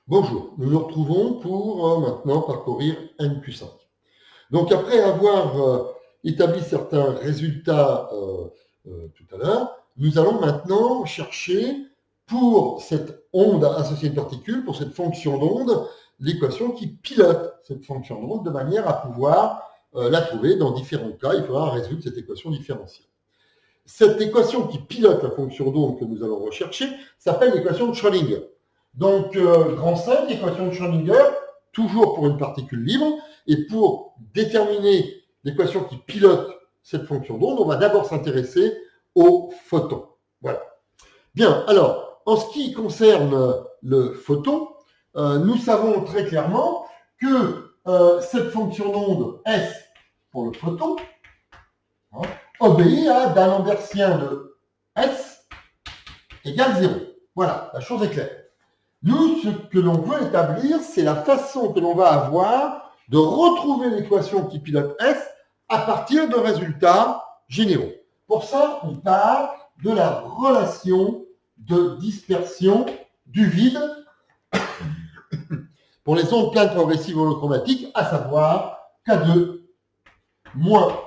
Bonjour, nous nous retrouvons pour maintenant parcourir n plus 5. Donc après avoir établi certains résultats tout à l'heure, nous allons maintenant chercher pour cette onde associée à une particule, pour cette fonction d'onde, l'équation qui pilote cette fonction d'onde de manière à pouvoir la trouver dans différents cas. Il faudra résoudre cette équation différentielle. Cette équation qui pilote la fonction d'onde que nous allons rechercher s'appelle l'équation de Schrödinger. Donc, grand 5, équation de Schrödinger, toujours pour une particule libre, et pour déterminer l'équation qui pilote cette fonction d'onde, on va d'abord s'intéresser au photon. Voilà. Bien, alors, en ce qui concerne le photon, nous savons très clairement que cette fonction d'onde S pour le photon obéit à d'Alembertien de S égale 0. Voilà, la chose est claire. Nous, ce que l'on veut établir, c'est la façon que l'on va avoir de retrouver l'équation qui pilote S à partir de résultats généraux. Pour ça, on part de la relation de dispersion du vide pour les ondes planes progressives holochromatiques, à savoir K2 moins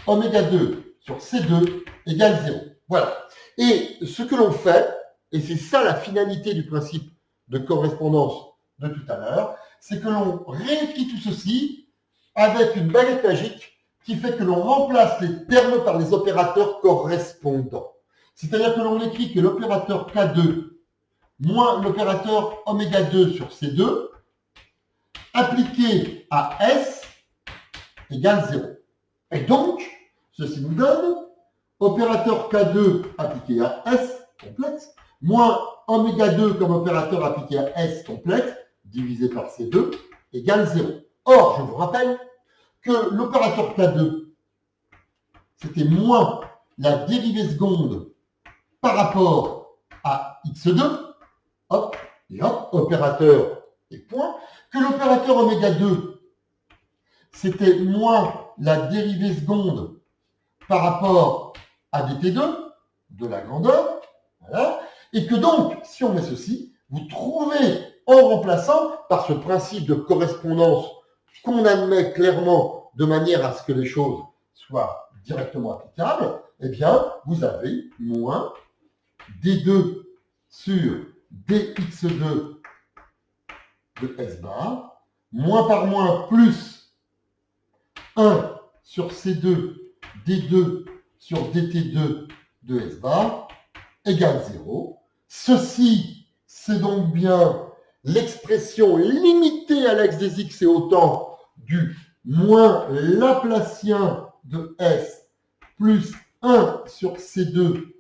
oméga 2 sur C2 égale 0. Voilà. Et ce que l'on fait, et c'est ça la finalité du principe de correspondance de tout à l'heure, c'est que l'on réécrit tout ceci avec une baguette magique qui fait que l'on remplace les termes par les opérateurs correspondants. C'est-à-dire que l'on écrit que l'opérateur K2 moins l'opérateur oméga 2 sur C2 appliqué à S égale 0. Et donc, ceci nous donne opérateur K2 appliqué à S complexe, moins oméga 2 comme opérateur appliqué à S complexe, divisé par C2, égale 0. Or, je vous rappelle que l'opérateur K2, c'était moins la dérivée seconde par rapport à X2, hop, et hop, opérateur et point, que l'opérateur oméga 2, c'était moins la dérivée seconde par rapport à dt2, de la grandeur, voilà, et que donc, si on met ceci, vous trouvez, en remplaçant par ce principe de correspondance qu'on admet clairement de manière à ce que les choses soient directement applicables, eh bien, vous avez moins d2 sur dx2 de S bar, moins par moins plus 1 sur C2 D2 sur dt2 de S bar égale 0. Ceci, c'est donc bien l'expression limitée à l'axe des x et au temps du moins laplacien de S plus 1 sur C2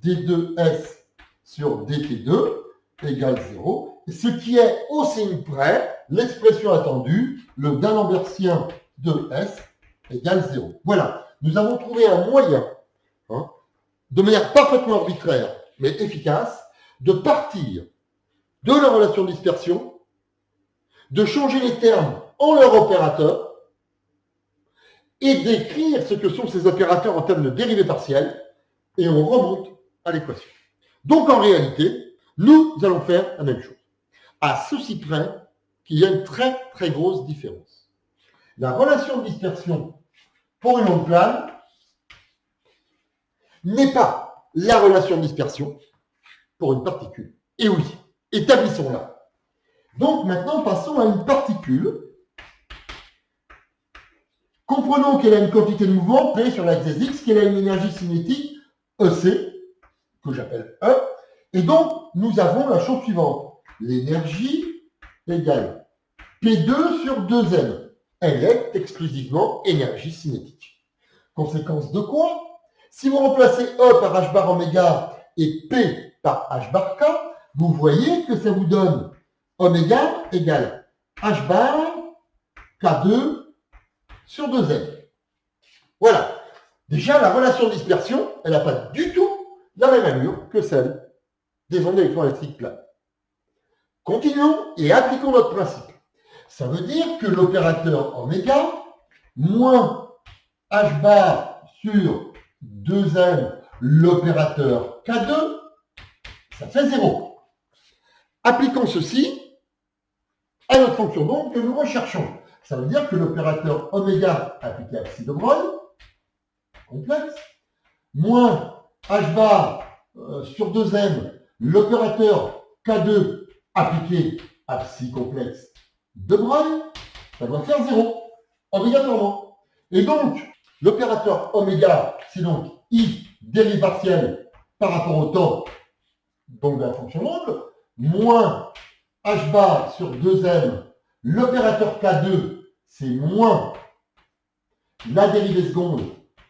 D2S sur dt2 égale 0. Ce qui est au signe près l'expression attendue, le d'Alembertien de S égale 0. Voilà, nous avons trouvé un moyen, de manière parfaitement arbitraire, mais efficace, de partir de la relation de dispersion, de changer les termes en leur opérateur, et d'écrire ce que sont ces opérateurs en termes de dérivée partielle, et on remonte à l'équation. Donc en réalité, nous allons faire la même chose. À ceci près qu'il y a une très très grosse différence. La relation de dispersion pour une onde plane n'est pas la relation de dispersion pour une particule. Et oui, établissons-la. Donc maintenant, passons à une particule. Comprenons qu'elle a une quantité de mouvement P sur l'axe des X, qu'elle a une énergie cinétique EC, que j'appelle E, et donc nous avons la chose suivante. L'énergie égale P2 sur 2M. Elle est exclusivement énergie cinétique. Conséquence de quoi? Si vous remplacez E par H bar oméga et P par H bar K, vous voyez que ça vous donne oméga égale H bar K2 sur 2M. Voilà. Déjà, la relation de dispersion, elle n'a pas du tout la même allure que celle des ondes électroélectriques planes. Continuons et appliquons notre principe. Ça veut dire que l'opérateur oméga moins H bar sur 2M, l'opérateur K2, ça fait 0. Appliquons ceci à notre fonction d'onde que nous recherchons. Ça veut dire que l'opérateur oméga appliqué à psi de Broglie, complexe, moins h bar sur 2m, l'opérateur K2 appliqué à psi complexe de Broglie, ça doit faire 0, obligatoirement. Et donc, l'opérateur oméga, c'est donc I dérive partielle par rapport au temps, donc de la fonction d'onde, moins h bar sur 2m, l'opérateur K2, c'est moins la dérivée seconde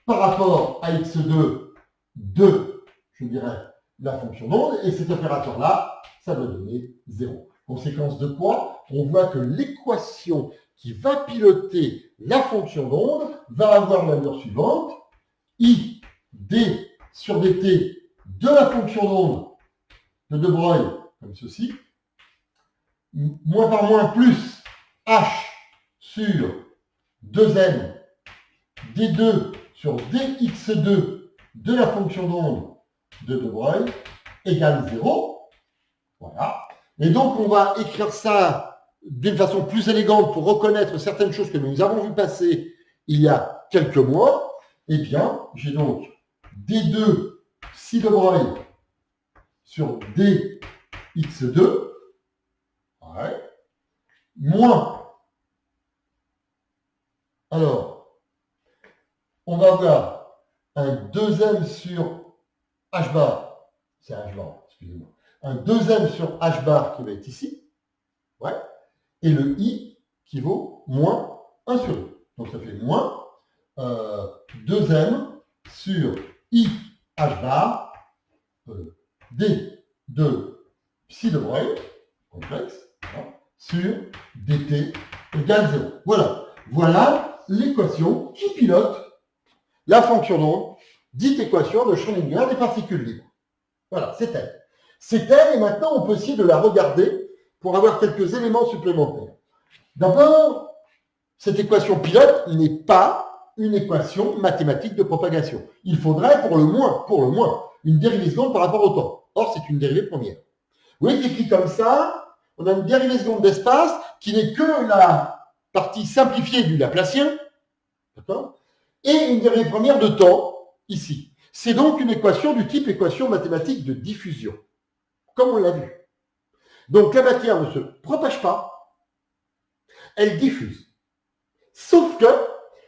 par rapport à x2 de, je dirais, la fonction d'onde, et cet opérateur-là, ça doit donner 0. Conséquence de quoi? On voit que l'équation qui va piloter la fonction d'onde va avoir l'allure suivante, I d sur dt de la fonction d'onde de De Broglie, comme ceci, moins par moins plus h sur 2n d2 sur dx2 de la fonction d'onde de De Broglie égale 0. Voilà. Et donc, on va écrire ça d'une façon plus élégante pour reconnaître certaines choses que nous avons vu passer il y a quelques mois. Eh bien, j'ai donc d2 psi De Broglie sur dx2, ouais, moins, alors, on va avoir un 2m sur h bar, c'est h bar, excusez-moi, un 2m sur h bar qui va être ici, ouais, et le i qui vaut moins 1 sur 2. Donc ça fait moins 2m sur i h bar d de psi de Broglie, complexe, hein, sur dt égale 0. Voilà. Voilà l'équation qui pilote la fonction d'onde, dite équation de Schrödinger des particules libres. Voilà, c'est elle. C'est elle, et maintenant on peut essayer de la regarder pour avoir quelques éléments supplémentaires. D'abord, cette équation pilote n'est pas une équation mathématique de propagation. Il faudrait pour le moins, une dérivée seconde par rapport au temps. Or, c'est une dérivée première. Vous voyez qu'écrit comme ça, on a une dérivée seconde d'espace qui n'est que la partie simplifiée du Laplacien, d'accord, et une dérivée première de temps, ici. C'est donc une équation du type équation mathématique de diffusion, comme on l'a vu. Donc la matière ne se propage pas, elle diffuse. Sauf que,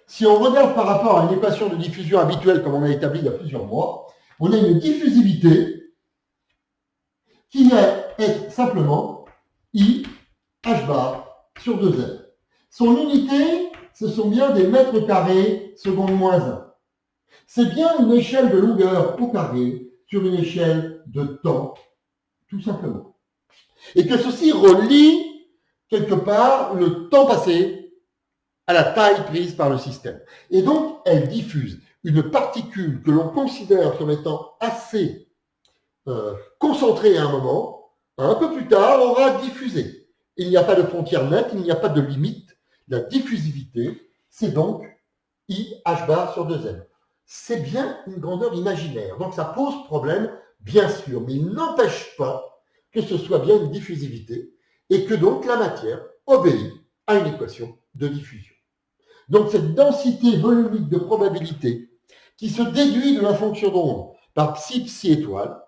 si on regarde par rapport à une équation de diffusion habituelle, comme on a établi il y a plusieurs mois, on a une diffusivité qui est simplement I h bar sur 2L. Son unité, ce sont bien des mètres carrés seconde moins 1. C'est bien une échelle de longueur au carré sur une échelle de temps, tout simplement. Et que ceci relie quelque part le temps passé à la taille prise par le système. Et donc, elle diffuse une particule que l'on considère comme étant assez concentrée à un moment, un peu plus tard, aura diffusé. Il n'y a pas de frontière nette, il n'y a pas de limite. La diffusivité, c'est donc I h bar sur 2m. C'est bien une grandeur imaginaire. Donc ça pose problème, bien sûr, mais il n'empêche pas que ce soit bien une diffusivité et que donc la matière obéit à une équation de diffusion. Donc cette densité volumique de probabilité qui se déduit de la fonction d'onde par psi étoile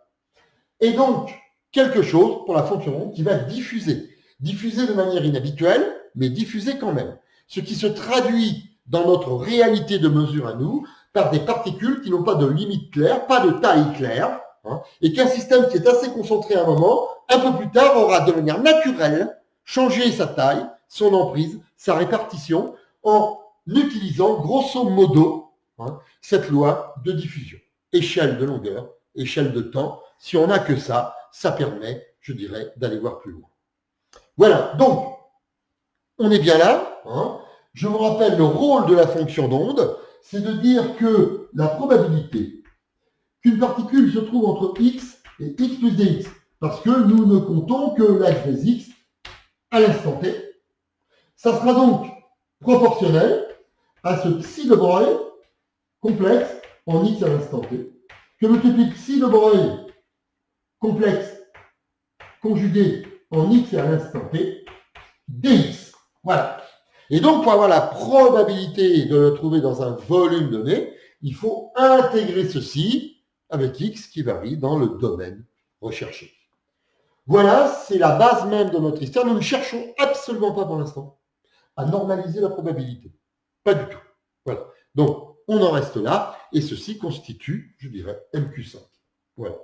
est donc quelque chose pour la fonction d'onde qui va diffuser. Diffuser de manière inhabituelle, mais diffuser quand même. Ce qui se traduit dans notre réalité de mesure à nous par des particules qui n'ont pas de limite claire, pas de taille claire, hein, et qu'un système qui est assez concentré à un moment, un peu plus tard, aura de manière naturelle changé sa taille, son emprise, sa répartition, en utilisant grosso modo cette loi de diffusion. Échelle de longueur, échelle de temps. Si on n'a que ça, ça permet, je dirais, d'aller voir plus loin. Voilà, donc, on est bien là. Je vous rappelle le rôle de la fonction d'onde, c'est de dire que la probabilité qu'une particule se trouve entre x et x plus dx, parce que nous ne comptons que l'axe des x à l'instant t, ça sera donc proportionnel à ce psi de Broglie complexe en x à l'instant t, que multiplie psi de Broglie complexe conjugué en x à l'instant t, dx. Voilà. Et donc, pour avoir la probabilité de le trouver dans un volume donné, il faut intégrer ceci avec x qui varie dans le domaine recherché. Voilà, c'est la base même de notre histoire. Nous ne cherchons absolument pas pour l'instant à normaliser la probabilité. Pas du tout. Voilà. Donc, on en reste là, et ceci constitue, je dirais, MQ5. Voilà.